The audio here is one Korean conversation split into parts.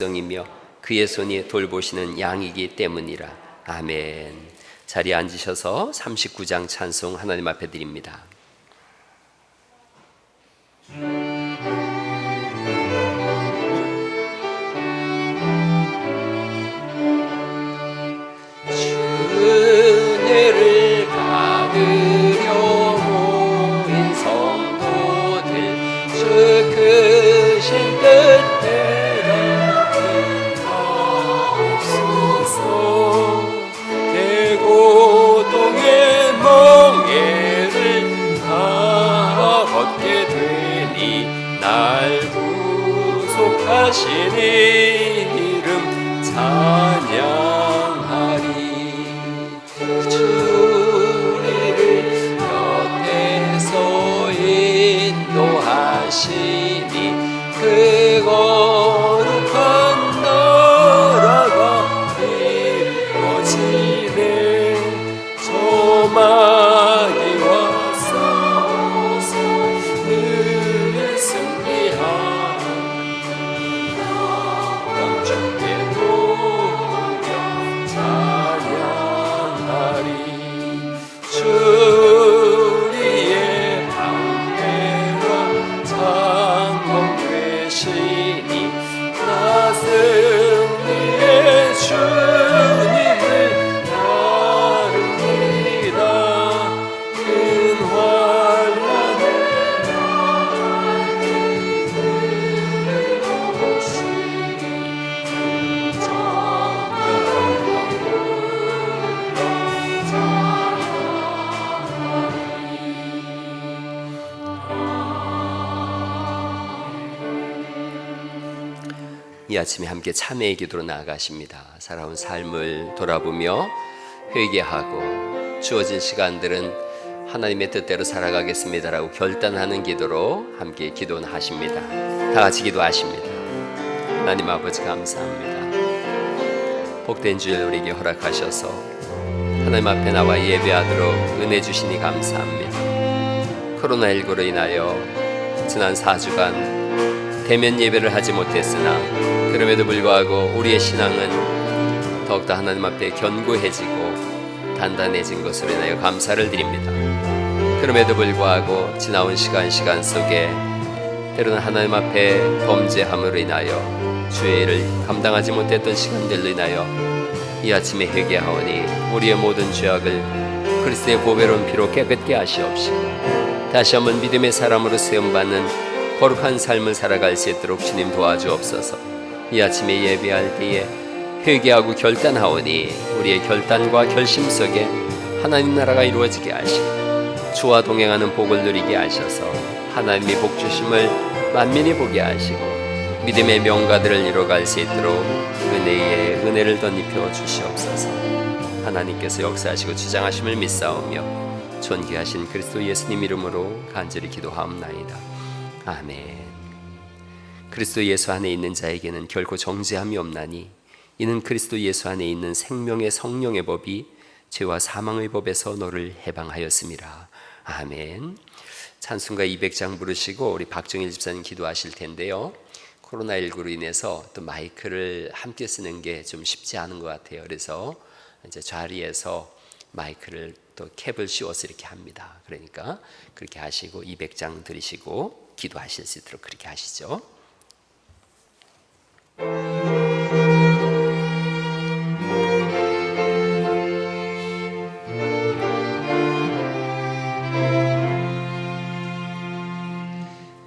이며 그의 손이 돌보시는 양이기 때문이라. 아멘. 자리에 앉으셔서 39장 찬송 하나님 앞에 드립니다. 은혜를 받으려 모인 성도들, 주 크신 뜻대로 하옵소서. 대고통의 멍에를 다 걷게 되니 날 구속하신 이름 찬양하리. 주리를 곁에서 인도하시니 그 거룩한 나라가 이루어지네. 조막이 왔소서. 늘 승리하리. 주께 돌려 찬양하리. 주리의 방패와 창검 되시니 나 승리의 주님을 따릅니다. 큰 환난을 나에게 들으시니 이 아침에 함께 참회의 기도로 나아가십니다. 살아온 삶을 돌아보며 회개하고 주어진 시간들은 하나님의 뜻대로 살아가겠습니다라고 결단하는 기도로 함께 기도하십니다. 다 같이 기도하십니다. 하나님 아버지 감사합니다. 복된 주일 우리에게 허락하셔서 하나님 앞에 나와 예배하도록 은혜 주시니 감사합니다. 코로나19로 인하여 지난 4주간 대면 예배를 하지 못했으나 그럼에도 불구하고 우리의 신앙은 더욱더 하나님 앞에 견고해지고 단단해진 것으로 인하여 감사를 드립니다. 그럼에도 불구하고 지나온 시간 속에 때로는 하나님 앞에 범죄함으로 인하여 주의 일을 감당하지 못했던 시간들로 인하여 이 아침에 회개하오니 우리의 모든 죄악을 그리스도의 보배로운 피로 깨끗게 하시옵시고 다시 한번 믿음의 사람으로 세움받는 거룩한 삶을 살아갈 수 있도록 주님 도와주옵소서. 이 아침에 예배할 때에 회개하고 결단하오니 우리의 결단과 결심 속에 하나님 나라가 이루어지게 하시고 주와 동행하는 복을 누리게 하셔서 하나님의 복 주심을 만민이 보게 하시고 믿음의 명가들을 이뤄갈 수 있도록 은혜의 은혜를 덧입혀 주시옵소서. 하나님께서 역사하시고 주장하심을 믿사오며 존귀하신 그리스도 예수님 이름으로 간절히 기도하옵나이다. 아멘. 그리스도 예수 안에 있는 자에게는 결코 정죄함이 없나니 이는 그리스도 예수 안에 있는 생명의 성령의 법이 죄와 사망의 법에서 너를 해방하였습니다. 아멘. 찬송가 200장 부르시고 우리 박정일 집사님 기도하실 텐데요. 코로나19로 인해서 또 마이크를 함께 쓰는 게 좀 쉽지 않은 것 같아요. 그래서 이제 자리에서 마이크를 또 캡을 씌워서 이렇게 합니다. 그러니까 그렇게 하시고 200장 들으시고 기도하실 수 있도록 그렇게 하시죠.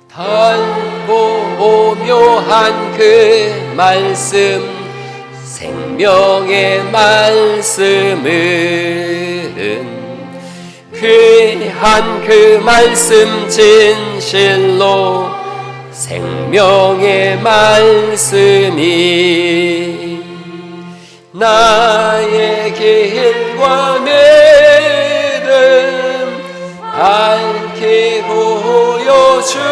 달고 오묘한 그 말씀 생명의 말씀은 귀한 그 말씀 진실로 생명의 말씀이 나의 길과 믿음 밝히 보여주니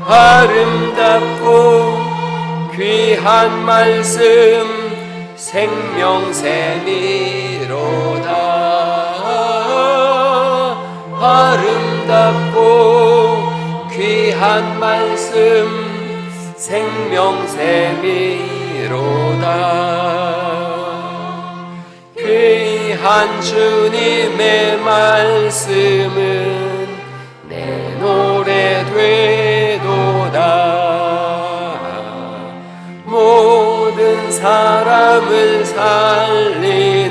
아름답고 귀한 말씀 생명샘이로다. 아름답고 귀한 말씀 생명샘이로다. 귀한 주님의 말씀은 내 노래 되도다. 모든 사람을 살리는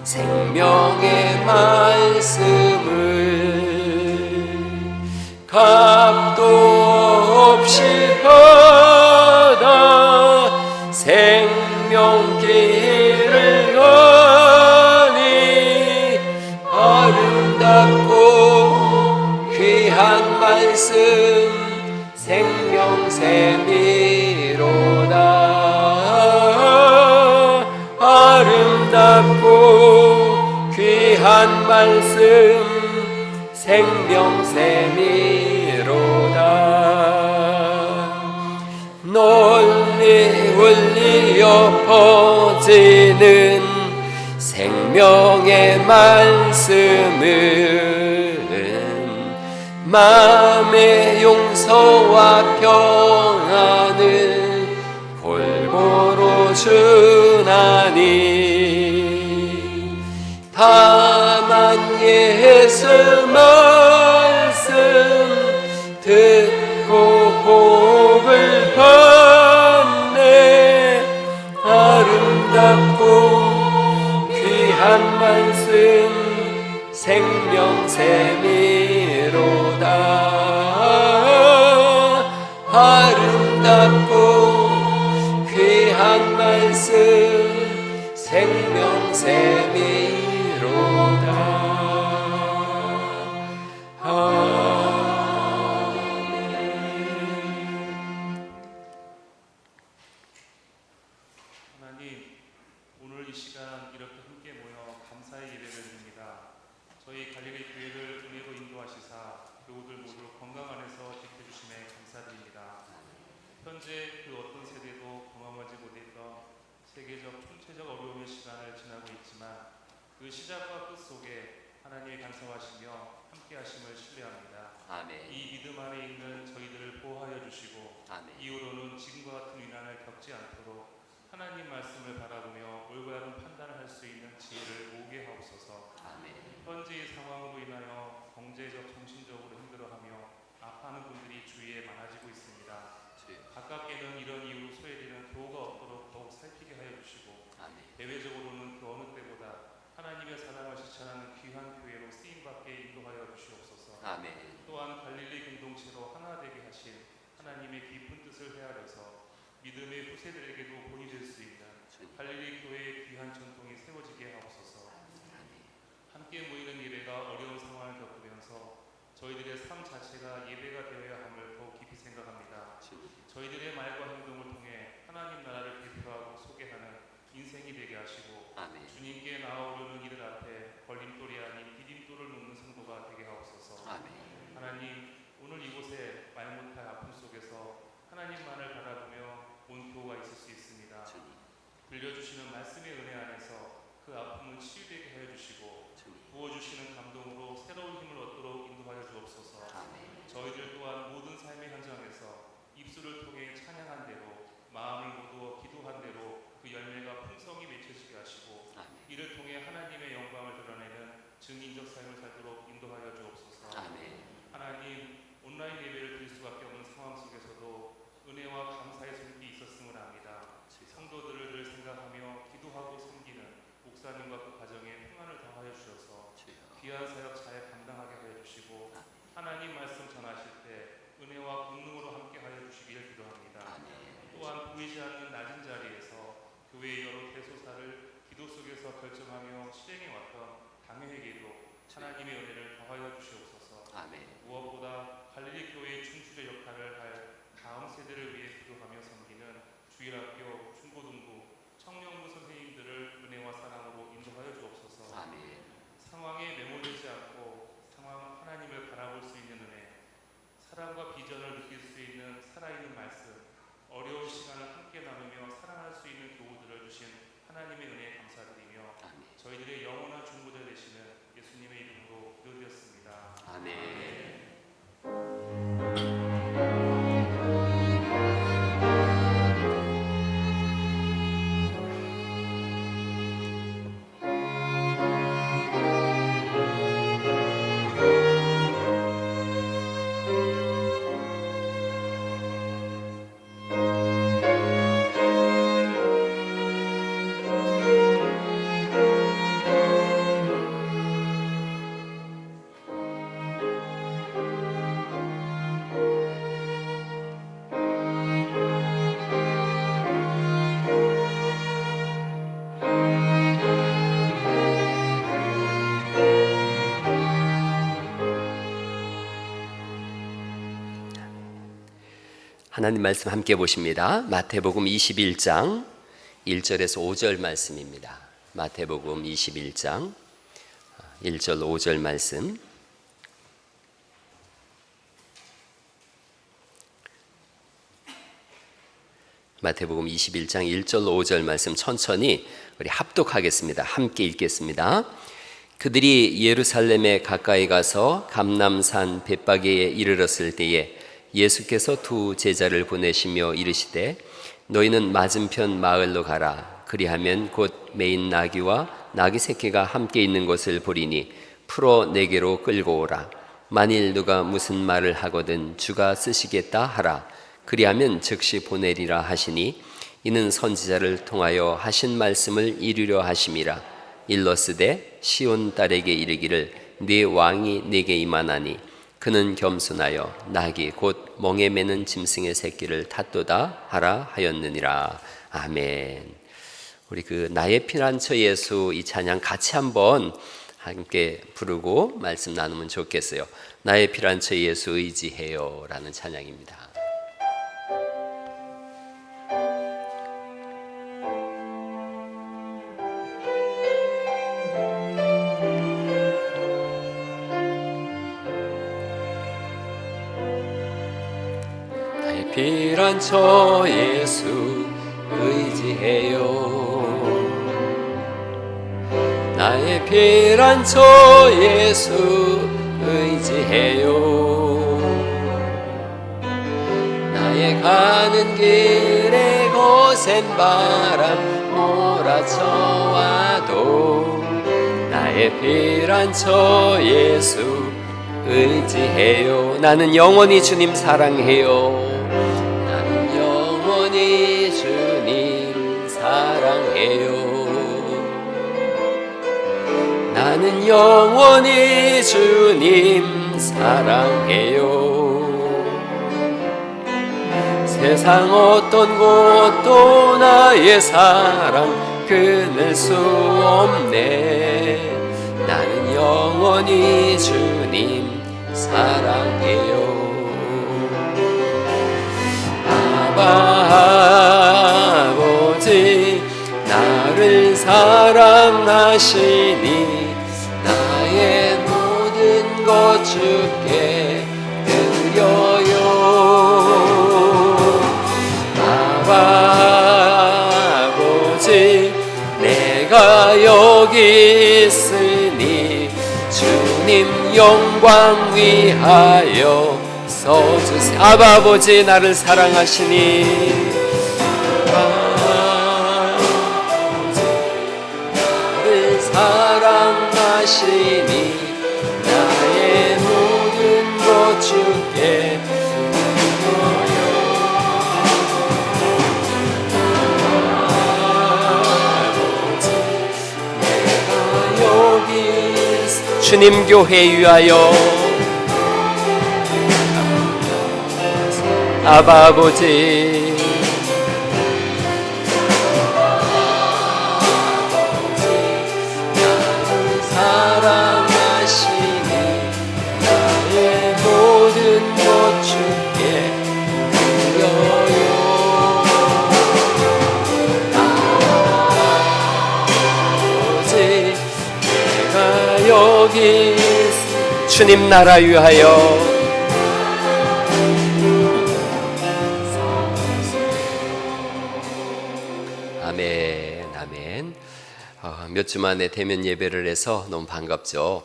생명의 말씀을 값도 없이 받아 생명길을 가니 아름답고 귀한 말씀 생명샘이로다. 아름답고 귀한 말씀 생명샘이로다. 널리 울리어 퍼지는 생명의 말씀은 마음의 용서와 평안을 골고루 주나니 다만 예수 말씀 듣고 복을 받네. 아름답고 귀한 말씀 생명샘이로다. 아름답고 귀한 말씀 생명샘이로다. 오늘 이 시간 이렇게 함께 모여 감사의 예배를 드립니다. 저희 갈릴리 교회를 은혜로 인도하시사 교우들 모두 건강 안에서 지켜주심에 감사드립니다. 현재 그 어떤 세대도 경험하지 못했던 세계적 총체적 어려움의 시간을 지나고 있지만 그 시작과 끝 속에 하나님의 간섭하시며 함께 하심을 신뢰합니다. 아멘. 이 믿음 안에 있는 저희들을 보호하여 주시고 아멘. 이후로는 지금과 같은 위난을 겪지 않도록 하나님 말씀을 바라보며 옳고 그른 판단을 할 수 있는 지혜를 오게 하옵소서. 아멘. 현재의 상황으로 인하여 경제적, 정신적으로 힘들어하며 아파하는 분들이 주위에 많아지고 있습니다. 가깝게는 이런 이유로 소외되는 교우가 없도록 더욱 살피게 하여 주시고 아멘. 대외적으로는 그 어느 때보다 하나님의 사랑을 실천하는 귀한 교회로 쓰임받게 인도하여 주시옵소서. 아멘. 또한 갈릴리 공동체로 하나 되게 하신 하나님의 깊은 뜻을 헤아려서 믿음의 후세들에게도 본이 될 수 있는 갈릴리 교회의 귀한 전통이 세워지게 하옵소서. 함께 모이는 예배가 어려운 상황을 겪으면서 저희들의 삶 자체가 예배가 되어야 함을 더욱 깊이 생각합니다. 저희들의 말과 행동을 통해 하나님 나라를 대표하고 소개하는 인생이 되게 하시고 아멘. 주님께 나아오려는 이들 앞에 걸림돌이 아닌 디딤돌을 놓는 성도가 되게 하옵소서. 아멘. 하나님, 오늘 이곳에 말 못할 아픔 속에서 하나님만을 바라보며 온 교우가 있을 수 있습니다. 들려주시는 말씀의 은혜 안에서 그 아픔은 치유되게 하여 주시고 부어주시는 감동으로 새로운 힘을 얻도록 인도하여 주옵소서. 아멘. 저희들 또한 모든 삶의 현장에서 입술을 통해 찬양한 대로 마음을 모두어 기도한 대로 그 열매가 풍성히 맺혀지게 하시고 아멘. 이를 통해 하나님의 영광을 드러내는 증인적 삶을 살도록 인도하여 주옵소서. 아멘. 하나님, 온라인 예배를 드릴 수밖에 없는 상황 속에서도 은혜와 감사의 손길이 있었음을 압니다. 성도들을 늘 생각하며 기도하고 섬기는 목사님과 그 가정에 평안을 더하여 주셔서 귀한 사역 잘 감당하게 하여 주시고 하나님 말씀 전하실 때 은혜와 권능으로 함께 하나님 말씀 함께 보십니다. 마태복음 21장 1절에서 5절 말씀입니다. 마태복음 21장 1절 5절 말씀. 마태복음 21장 1절 5절 말씀 천천히 우리 합독하겠습니다. 함께 읽겠습니다. 그들이 예루살렘에 가까이 가서 감람산 벳바게에 이르렀을 때에 예수께서 두 제자를 보내시며 이르시되 너희는 맞은편 마을로 가라. 그리하면 곧 메인 나귀와 나귀 새끼가 함께 있는 것을 보리니 풀어 내게로 끌고 오라. 만일 누가 무슨 말을 하거든 주가 쓰시겠다 하라. 그리하면 즉시 보내리라 하시니 이는 선지자를 통하여 하신 말씀을 이루려 하심이라. 일러스되 시온 딸에게 이르기를 네 왕이 내게 임하나니 그는 겸손하여 나귀 곧 멍에 매는 짐승의 새끼를 탔도다 하라 하였느니라. 아멘. 우리 그 나의 피난처 예수 이 찬양 같이 한번 함께 부르고 말씀 나누면 좋겠어요. 나의 피난처 예수 의지해요 라는 찬양입니다. 피난처 예수 의지해요. 나의 피난처 예수 의지해요. 나의 가는 길에 거센 바람 몰아쳐와도 나의 피난처 예수 의지해요. 나는 영원히 주님 사랑해요. 주님 사랑해요. 나는 영원히 주님 사랑해요. 세상 어떤 곳도 나의 사랑 끊을 수 없네. 나는 영원히 주님 사랑해요. 아버지 나를 사랑하시니 나의 모든 것 주께 드려요. 아버지 내가 여기 있으니 주님 영광 위하여 써주세요. 아버지 나를 사랑하시니 아버지 나를 사랑하시니 나의 모든 것 주께 드려요. 아버지 내가 여기 주님 교회 위하여 아버지 나를 사랑하시니 나의 모든 것 주께 드려요. 아버지 내가 여기 주님 나라 위하여 몇 주 만에 대면 예배를 해서 너무 반갑죠.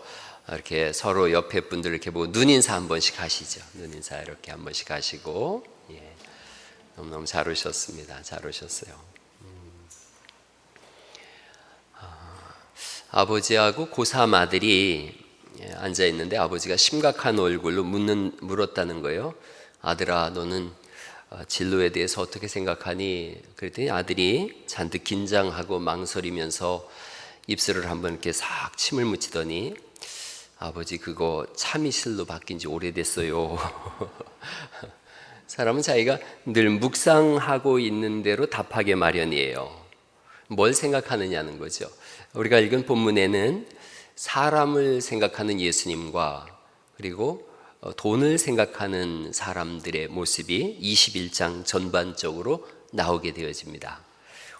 이렇게 서로 옆에 분들 이렇게 보고 눈인사 한 번씩 하시죠. 눈인사 이렇게 한 번씩 하시고, 예. 너무너무 잘 오셨습니다. 잘 오셨어요. 아버지하고 고3 아들이 앉아 있는데 아버지가 심각한 얼굴로 물었다는 거예요. 아들아, 너는 진로에 대해서 어떻게 생각하니? 그랬더니 아들이 잔뜩 긴장하고 망설이면서 입술을 한번 이렇게 싹 침을 묻히더니 아버지 그거 참이슬로 바뀐 지 오래됐어요. 사람은 자기가 늘 묵상하고 있는 대로 답하게 마련이에요. 뭘 생각하느냐는 거죠. 우리가 읽은 본문에는 사람을 생각하는 예수님과 그리고 돈을 생각하는 사람들의 모습이 21장 전반적으로 나오게 되어집니다.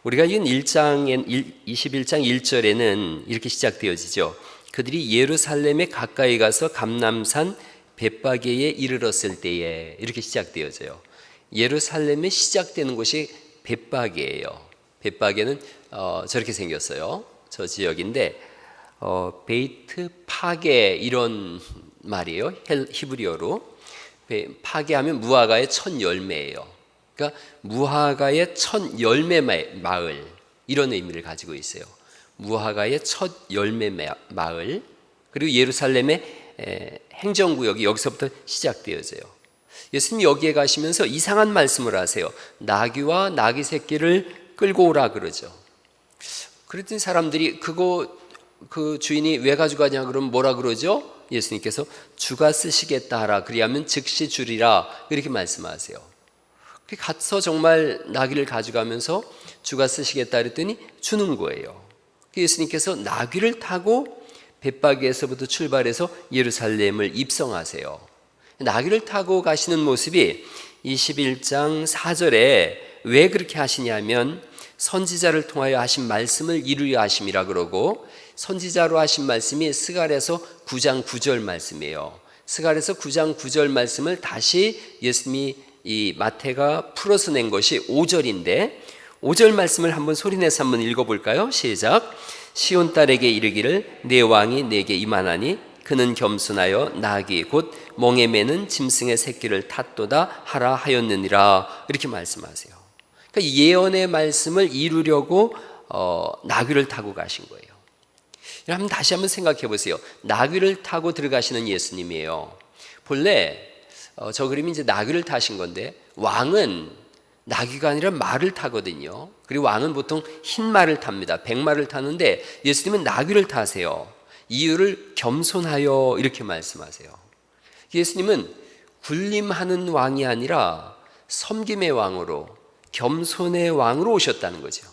우리가 읽은 21장 1절에는 이렇게 시작되어지죠. 그들이 예루살렘에 가까이 가서 감람산 벳바게에 이르렀을 때에, 이렇게 시작되어져요. 예루살렘에 시작되는 곳이 벳바게예요. 벳바게는 저렇게 생겼어요. 저 지역인데 베이트 파게 이런 말이에요. 히브리어로. 파게하면 무화과의 첫 열매예요. 그러니까 무화과의 첫 열매 마을, 이런 의미를 가지고 있어요. 무화과의 첫 열매 마을. 그리고 예루살렘의 행정구역이 여기서부터 시작되어져요. 예수님 여기에 가시면서 이상한 말씀을 하세요. 나귀와 나귀 새끼를 끌고 오라 그러죠. 그랬더니 사람들이 그 주인이 왜 가져가냐 그러면 뭐라 그러죠? 예수님께서 주가 쓰시겠다 하라, 그리하면 즉시 주리라, 이렇게 말씀하세요. 가서 정말 나귀를 가져가면서 주가 쓰시겠다 그랬더니 주는 거예요. 예수님께서 나귀를 타고 벳바게에서부터 출발해서 예루살렘을 입성하세요. 나귀를 타고 가시는 모습이 21장 4절에 왜 그렇게 하시냐면 선지자를 통하여 하신 말씀을 이루려 하심이라 그러고, 선지자로 하신 말씀이 스가랴서 9장 9절 말씀이에요. 스가랴서 9장 9절 말씀을 다시 예수님이 이 마태가 풀어서 낸 것이 5절인데 5절 말씀을 한번 소리내서 한번 읽어볼까요? 시작. 시온 딸에게 이르기를 내 왕이 내게 임하나니 그는 겸손하여 나귀 곧 멍에 매는 짐승의 새끼를 탔도다 하라 하였느니라, 이렇게 말씀하세요. 그러니까 예언의 말씀을 이루려고 나귀를 타고 가신 거예요. 한번 다시 한번 생각해 보세요. 나귀를 타고 들어가시는 예수님이에요. 본래 저 그림이 이제 나귀를 타신 건데, 왕은 나귀가 아니라 말을 타거든요. 그리고 왕은 보통 흰 말을 탑니다. 백마를 타는데 예수님은 나귀를 타세요. 이유를 겸손하여 이렇게 말씀하세요. 예수님은 군림하는 왕이 아니라 섬김의 왕으로, 겸손의 왕으로 오셨다는 거죠.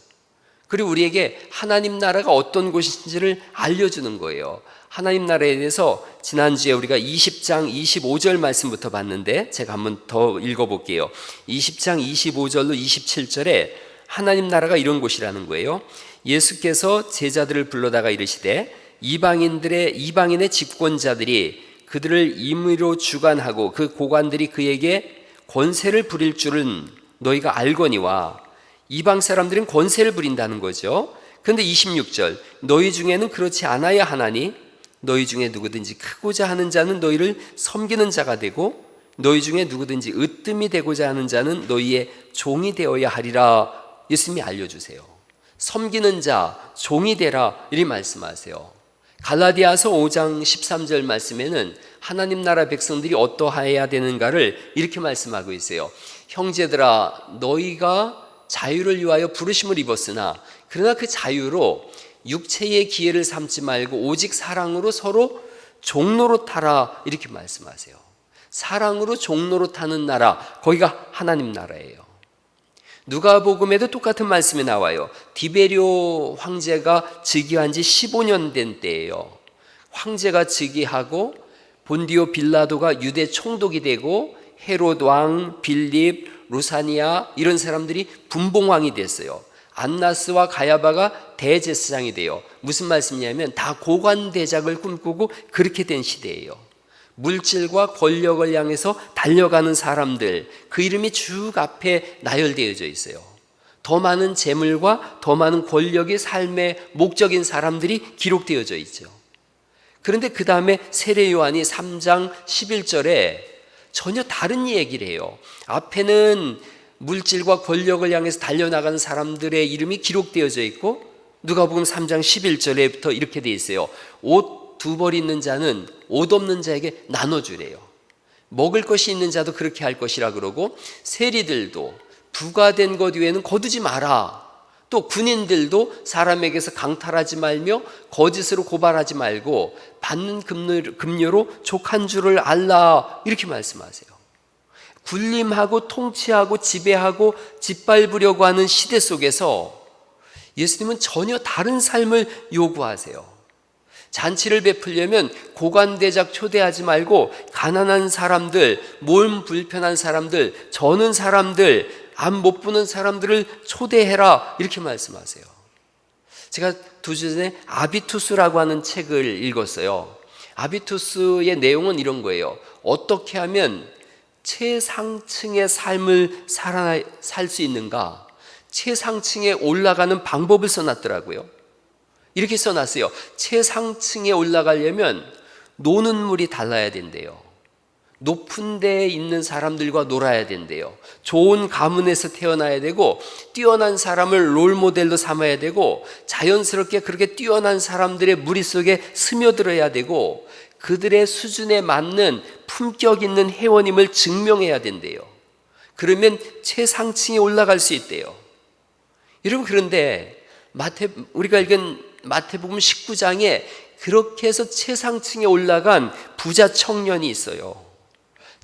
그리고 우리에게 하나님 나라가 어떤 곳인지를 알려주는 거예요. 하나님 나라에 대해서 지난주에 우리가 20장 25절 말씀부터 봤는데 제가 한번 더 읽어볼게요. 20장 25절로 27절에 하나님 나라가 이런 곳이라는 거예요. 예수께서 제자들을 불러다가 이르시되 이방인의 집권자들이 그들을 임의로 주관하고 그 고관들이 그에게 권세를 부릴 줄은 너희가 알거니와, 이방 사람들은 권세를 부린다는 거죠. 그런데 26절 너희 중에는 그렇지 않아야 하나니 너희 중에 누구든지 크고자 하는 자는 너희를 섬기는 자가 되고 너희 중에 누구든지 으뜸이 되고자 하는 자는 너희의 종이 되어야 하리라. 예수님이 알려주세요. 섬기는 자, 종이 되라, 이리 말씀하세요. 갈라디아서 5장 13절 말씀에는 하나님 나라 백성들이 어떠해야 되는가를 이렇게 말씀하고 있어요. 형제들아, 너희가 자유를 위하여 부르심을 입었으나 그러나 그 자유로 육체의 기회를 삼지 말고 오직 사랑으로 서로 종노릇하라, 이렇게 말씀하세요. 사랑으로 종노릇하는 나라, 거기가 하나님 나라예요. 누가복음에도 똑같은 말씀이 나와요. 디베리오 황제가 즉위한 지 15년 된 때예요. 황제가 즉위하고 본디오 빌라도가 유대 총독이 되고 헤롯 왕, 빌립, 루사니아 이런 사람들이 분봉왕이 됐어요. 안나스와 가야바가 대제사장이 돼요. 무슨 말씀이냐면 다 고관대작을 꿈꾸고 그렇게 된 시대예요. 물질과 권력을 향해서 달려가는 사람들, 그 이름이 쭉 앞에 나열되어져 있어요. 더 많은 재물과 더 많은 권력이 삶의 목적인 사람들이 기록되어져 있죠. 그런데 그 다음에 세례 요한이 3장 11절에 전혀 다른 얘기를 해요. 앞에는 물질과 권력을 향해서 달려나가는 사람들의 이름이 기록되어져 있고, 누가복음 3장 11절에부터 이렇게 돼 있어요. 옷 두 벌 있는 자는 옷 없는 자에게 나눠주래요. 먹을 것이 있는 자도 그렇게 할 것이라 그러고, 세리들도 부과된 것 외에는 거두지 마라. 또 군인들도 사람에게서 강탈하지 말며 거짓으로 고발하지 말고 받는 급료로 족한 줄을 알라, 이렇게 말씀하세요. 군림하고 통치하고 지배하고 짓밟으려고 하는 시대 속에서 예수님은 전혀 다른 삶을 요구하세요. 잔치를 베풀려면 고관대작 초대하지 말고 가난한 사람들, 몸 불편한 사람들, 저는 사람들, 안 못 부는 사람들을 초대해라 이렇게 말씀하세요. 제가 2주 전에 아비투스라고 하는 책을 읽었어요. 아비투스의 내용은 이런 거예요. 어떻게 하면 최상층의 삶을 살 수 있는가? 최상층에 올라가는 방법을 써놨더라고요. 이렇게 써놨어요. 최상층에 올라가려면 노는 물이 달라야 된대요. 높은 데에 있는 사람들과 놀아야 된대요. 좋은 가문에서 태어나야 되고, 뛰어난 사람을 롤모델로 삼아야 되고, 자연스럽게 그렇게 뛰어난 사람들의 무리 속에 스며들어야 되고, 그들의 수준에 맞는 품격 있는 회원임을 증명해야 된대요. 그러면 최상층에 올라갈 수 있대요. 여러분, 그런데 우리가 읽은 마태복음 19장에 그렇게 해서 최상층에 올라간 부자 청년이 있어요.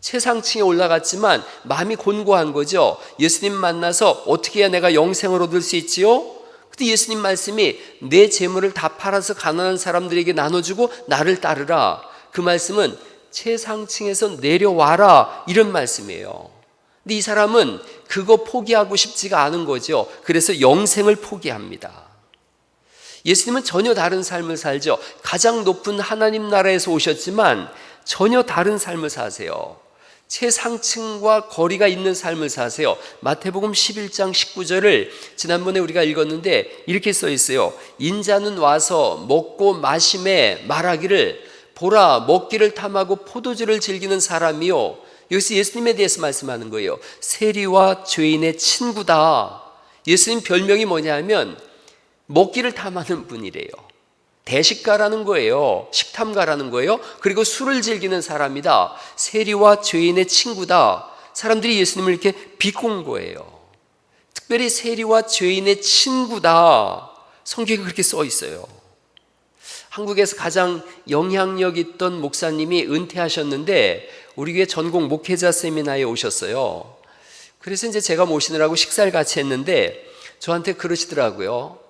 최상층에 올라갔지만 마음이 곤고한 거죠. 예수님 만나서 어떻게 해야 내가 영생을 얻을 수 있지요? 그때 예수님 말씀이 내 재물을 다 팔아서 가난한 사람들에게 나눠주고 나를 따르라. 그 말씀은 최상층에서 내려와라 이런 말씀이에요. 근데 이 사람은 그거 포기하고 싶지가 않은 거죠. 그래서 영생을 포기합니다. 예수님은 전혀 다른 삶을 살죠. 가장 높은 하나님 나라에서 오셨지만 전혀 다른 삶을 사세요. 최상층과 거리가 있는 삶을 사세요. 마태복음 11장 19절을 지난번에 우리가 읽었는데 이렇게 써 있어요. 인자는 와서 먹고 마심에 말하기를 보라 먹기를 탐하고 포도주를 즐기는 사람이요. 여기서 예수님에 대해서 말씀하는 거예요. 세리와 죄인의 친구다. 예수님 별명이 뭐냐면 먹기를 탐하는 분이래요. 대식가라는 거예요. 식탐가라는 거예요. 그리고 술을 즐기는 사람이다. 세리와 죄인의 친구다. 사람들이 예수님을 이렇게 비꼰 거예요. 특별히 세리와 죄인의 친구다. 성경에 그렇게 써 있어요. 한국에서 가장 영향력 있던 목사님이 은퇴하셨는데 우리 교회 전국 목회자 세미나에 오셨어요. 그래서 이제 제가 모시느라고 식사를 같이 했는데 저한테 그러시더라고요.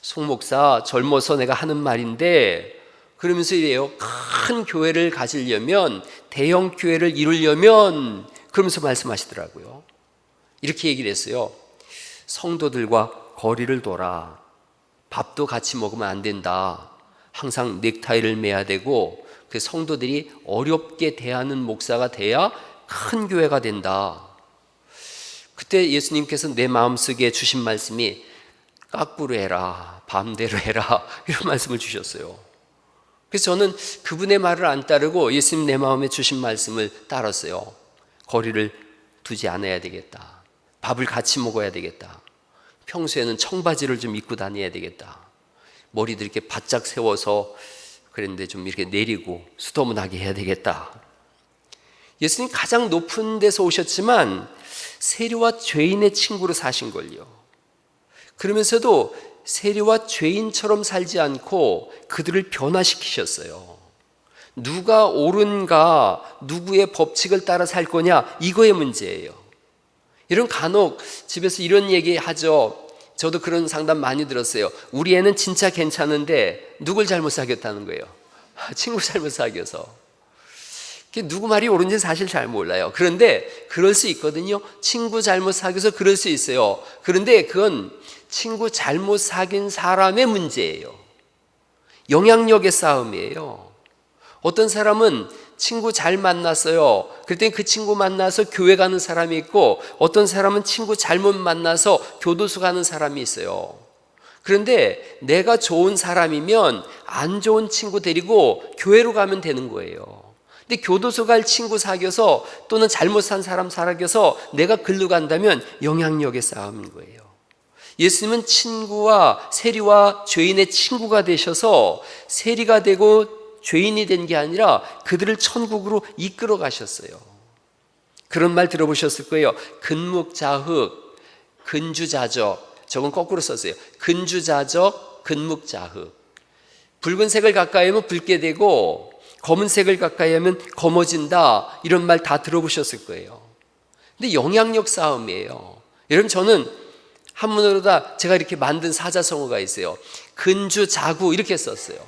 송 목사, 젊어서 내가 하는 말인데, 그러면서 이래요. 큰 교회를 가지려면, 대형 교회를 이루려면, 그러면서 말씀하시더라고요. 이렇게 얘기를 했어요. 성도들과 거리를 둬라. 밥도 같이 먹으면 안 된다. 항상 넥타이를 매야 되고, 그 성도들이 어렵게 대하는 목사가 돼야 큰 교회가 된다. 그때 예수님께서 내 마음속에 주신 말씀이 까꾸로 해라, 밤대로 해라 이런 말씀을 주셨어요. 그래서 저는 그분의 말을 안 따르고 예수님 내 마음에 주신 말씀을 따랐어요. 거리를 두지 않아야 되겠다. 밥을 같이 먹어야 되겠다. 평소에는 청바지를 좀 입고 다녀야 되겠다. 머리도 이렇게 바짝 세워서 그랬는데 좀 이렇게 내리고 수더문하게 해야 되겠다. 예수님 가장 높은 데서 오셨지만 세리와 죄인의 친구로 사신 걸요. 그러면서도 세리와 죄인처럼 살지 않고 그들을 변화시키셨어요. 누가 옳은가, 누구의 법칙을 따라 살 거냐, 이거의 문제예요. 이런 간혹 집에서 이런 얘기 하죠. 저도 그런 상담 많이 들었어요. 우리 애는 진짜 괜찮은데 누굴 잘못 사귀었다는 거예요. 친구 잘못 사귀어서. 누구 말이 옳은지는 사실 잘 몰라요. 그런데 그럴 수 있거든요. 친구 잘못 사귀어서 그럴 수 있어요. 그런데 그건 친구 잘못 사귄 사람의 문제예요. 영향력의 싸움이에요. 어떤 사람은 친구 잘 만났어요. 그랬더니 그 친구 만나서 교회 가는 사람이 있고, 어떤 사람은 친구 잘못 만나서 교도소 가는 사람이 있어요. 그런데 내가 좋은 사람이면 안 좋은 친구 데리고 교회로 가면 되는 거예요. 근데 교도소 갈 친구 사귀어서 또는 잘못 산 사람 사귀어서 내가 글로 간다면 영향력의 싸움인 거예요. 예수님은 친구와 세리와 죄인의 친구가 되셔서 세리가 되고 죄인이 된 게 아니라 그들을 천국으로 이끌어 가셨어요. 그런 말 들어보셨을 거예요. 근묵자흑, 근주자적. 저건 거꾸로 썼어요. 근주자적, 근묵자흑. 붉은색을 가까이 하면 붉게 되고 검은색을 가까이 하면 검어진다. 이런 말 다 들어보셨을 거예요. 근데 영향력 싸움이에요. 여러분, 저는 한문으로다 제가 이렇게 만든 사자성어가 있어요. 근주자구 이렇게 썼어요.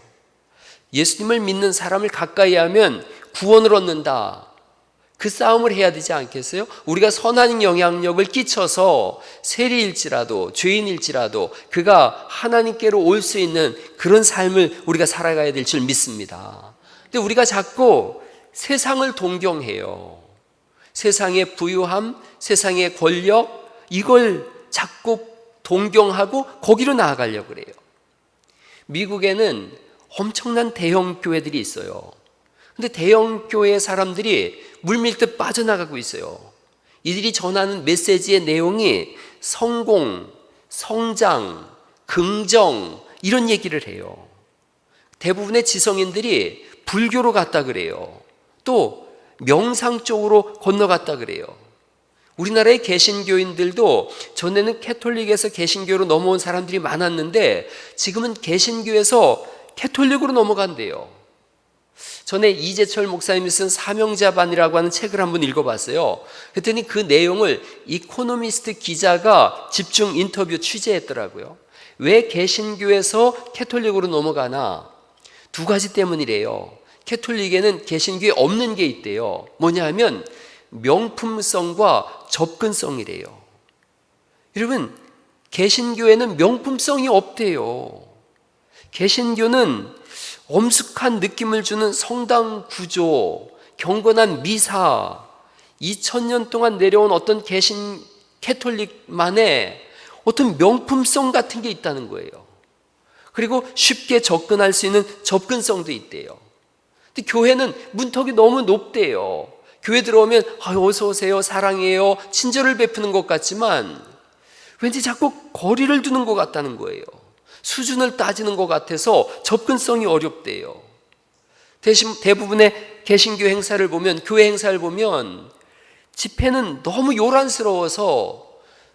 예수님을 믿는 사람을 가까이 하면 구원을 얻는다. 그 싸움을 해야 되지 않겠어요? 우리가 선한 영향력을 끼쳐서 세리일지라도 죄인일지라도 그가 하나님께로 올 수 있는 그런 삶을 우리가 살아가야 될 줄 믿습니다. 근데 우리가 자꾸 세상을 동경해요. 세상의 부유함, 세상의 권력, 이걸 자꾸 동경하고 거기로 나아가려고 그래요. 미국에는 엄청난 대형 교회들이 있어요. 근데 대형 교회 사람들이 물밀듯 빠져나가고 있어요. 이들이 전하는 메시지의 내용이 성공, 성장, 긍정 이런 얘기를 해요. 대부분의 지성인들이 불교로 갔다 그래요. 또 명상 쪽으로 건너갔다 그래요. 우리나라의 개신교인들도 전에는 캐톨릭에서 개신교로 넘어온 사람들이 많았는데 지금은 개신교에서 캐톨릭으로 넘어간대요. 전에 이재철 목사님이 쓴 사명자반이라고 하는 책을 한번 읽어봤어요. 그랬더니 그 내용을 이코노미스트 기자가 집중 인터뷰 취재했더라고요. 왜 개신교에서 캐톨릭으로 넘어가나? 두 가지 때문이래요. 캐톨릭에는 개신교에 없는 게 있대요. 뭐냐 하면 명품성과 접근성이래요. 여러분, 개신교에는 명품성이 없대요. 개신교는 엄숙한 느낌을 주는 성당 구조, 경건한 미사, 2000년 동안 내려온 어떤 캐톨릭만의 어떤 명품성 같은 게 있다는 거예요. 그리고 쉽게 접근할 수 있는 접근성도 있대요. 근데 교회는 문턱이 너무 높대요. 교회 들어오면 어서 오세요, 사랑해요, 친절을 베푸는 것 같지만 왠지 자꾸 거리를 두는 것 같다는 거예요. 수준을 따지는 것 같아서 접근성이 어렵대요. 대부분의 개신교 행사를 보면, 교회 행사를 보면 집회는 너무 요란스러워서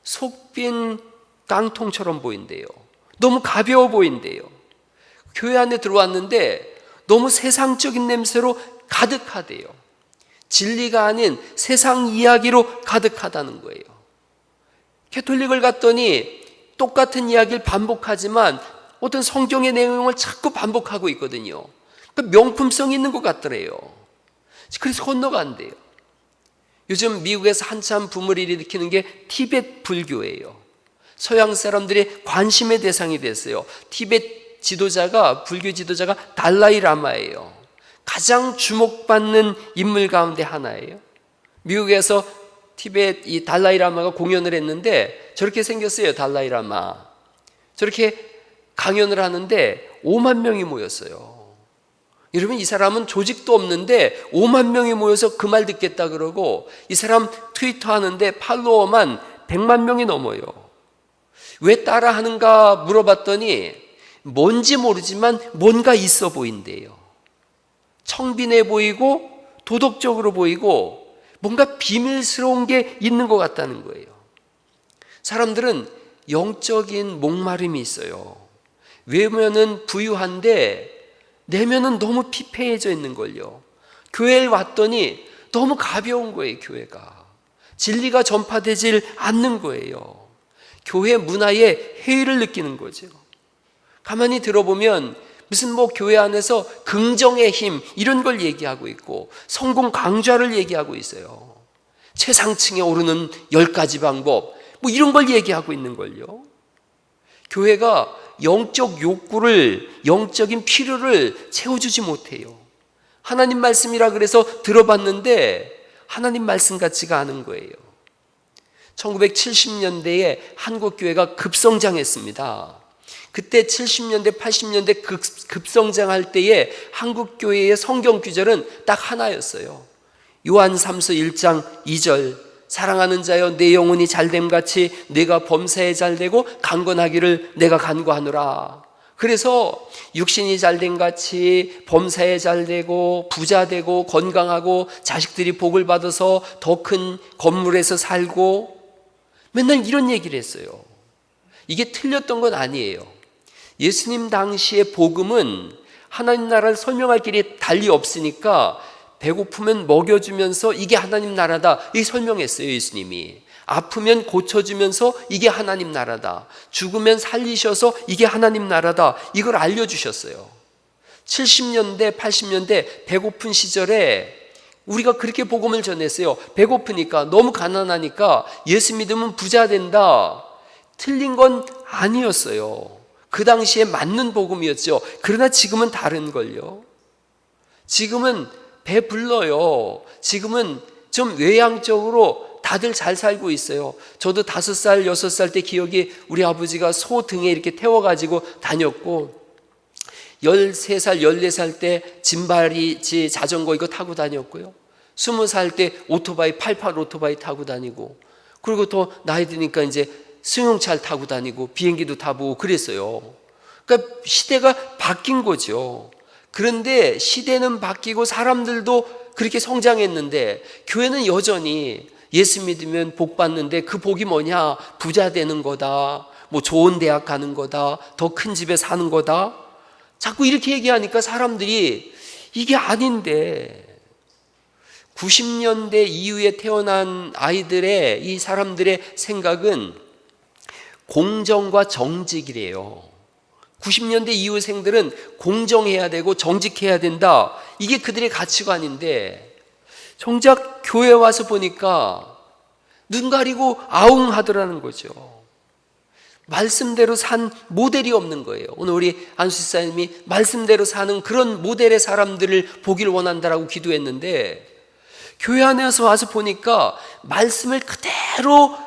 속빈 깡통처럼 보인대요. 너무 가벼워 보인대요. 교회 안에 들어왔는데 너무 세상적인 냄새로 가득하대요. 진리가 아닌 세상 이야기로 가득하다는 거예요. 캐톨릭을 갔더니 똑같은 이야기를 반복하지만 어떤 성경의 내용을 자꾸 반복하고 있거든요. 그러니까 명품성이 있는 것 같더래요. 그래서 건너간대요. 요즘 미국에서 한참 붐을 일으키는 게 티베트 불교예요. 서양 사람들의 관심의 대상이 됐어요. 티베트 지도자가, 불교 지도자가 달라이 라마예요. 가장 주목받는 인물 가운데 하나예요. 미국에서 티베트 이 달라이 라마가 공연을 했는데 저렇게 생겼어요. 달라이 라마 저렇게 강연을 하는데 5만 명이 모였어요. 여러분, 이 사람은 조직도 없는데 5만 명이 모여서 그 말 듣겠다 그러고, 이 사람 트위터 하는데 팔로워만 100만 명이 넘어요. 왜 따라하는가 물어봤더니 뭔지 모르지만 뭔가 있어 보인대요. 청빈해 보이고 도덕적으로 보이고 뭔가 비밀스러운 게 있는 것 같다는 거예요. 사람들은 영적인 목마름이 있어요. 외면은 부유한데 내면은 너무 피폐해져 있는 걸요. 교회에 왔더니 너무 가벼운 거예요. 교회가 진리가 전파되질 않는 거예요. 교회 문화에 해이를 느끼는 거죠. 가만히 들어보면 무슨 교회 안에서 긍정의 힘 이런 걸 얘기하고 있고 성공 강좌를 얘기하고 있어요. 최상층에 오르는 10가지 방법 이런 걸 얘기하고 있는 걸요. 교회가 영적 욕구를, 영적인 필요를 채워주지 못해요. 하나님 말씀이라 그래서 들어봤는데 하나님 말씀 같지가 않은 거예요. 1970년대에 한국 교회가 급성장했습니다. 그때 70년대, 80년대 급성장할 때에 한국 교회의 성경 구절은 딱 하나였어요. 요한 3서 1장 2절 사랑하는 자여 내 영혼이 잘됨같이 내가 범사에 잘되고 강건하기를 내가 간구하노라. 그래서 육신이 잘됨같이 범사에 잘되고 부자되고 건강하고 자식들이 복을 받아서 더 큰 건물에서 살고 맨날 이런 얘기를 했어요. 이게 틀렸던 건 아니에요. 예수님 당시의 복음은 하나님 나라를 설명할 길이 달리 없으니까 배고프면 먹여주면서 이게 하나님 나라다 이 설명했어요. 예수님이 아프면 고쳐주면서 이게 하나님 나라다, 죽으면 살리셔서 이게 하나님 나라다 이걸 알려주셨어요. 70년대, 80년대 배고픈 시절에 우리가 그렇게 복음을 전했어요. 배고프니까, 너무 가난하니까 예수 믿으면 부자 된다. 틀린 건 아니었어요. 그 당시에 맞는 복음이었죠. 그러나 지금은 다른걸요. 지금은 배불러요. 지금은 좀 외향적으로 다들 잘 살고 있어요. 저도 5살, 6살 때 기억이, 우리 아버지가 소 등에 이렇게 태워가지고 다녔고, 13살, 14살 때 짐바리지 자전거 이거 타고 다녔고요. 20살 때 오토바이, 88 오토바이 타고 다니고, 그리고 또 나이 드니까 이제 승용차를 타고 다니고 비행기도 타보고 그랬어요. 그러니까 시대가 바뀐 거죠. 그런데 시대는 바뀌고 사람들도 그렇게 성장했는데 교회는 여전히 예수 믿으면 복 받는데, 그 복이 뭐냐? 부자 되는 거다, 뭐 좋은 대학 가는 거다, 더 큰 집에 사는 거다. 자꾸 이렇게 얘기하니까 사람들이 이게 아닌데, 90년대 이후에 태어난 아이들의, 이 사람들의 생각은 공정과 정직이래요. 90년대 이후 생들은 공정해야 되고 정직해야 된다. 이게 그들의 가치관인데, 정작 교회 와서 보니까 눈 가리고 아웅하더라는 거죠. 말씀대로 산 모델이 없는 거예요. 오늘 우리 안수 집사님이 말씀대로 사는 그런 모델의 사람들을 보길 원한다라고 기도했는데, 교회 안에 와서 보니까 말씀을 그대로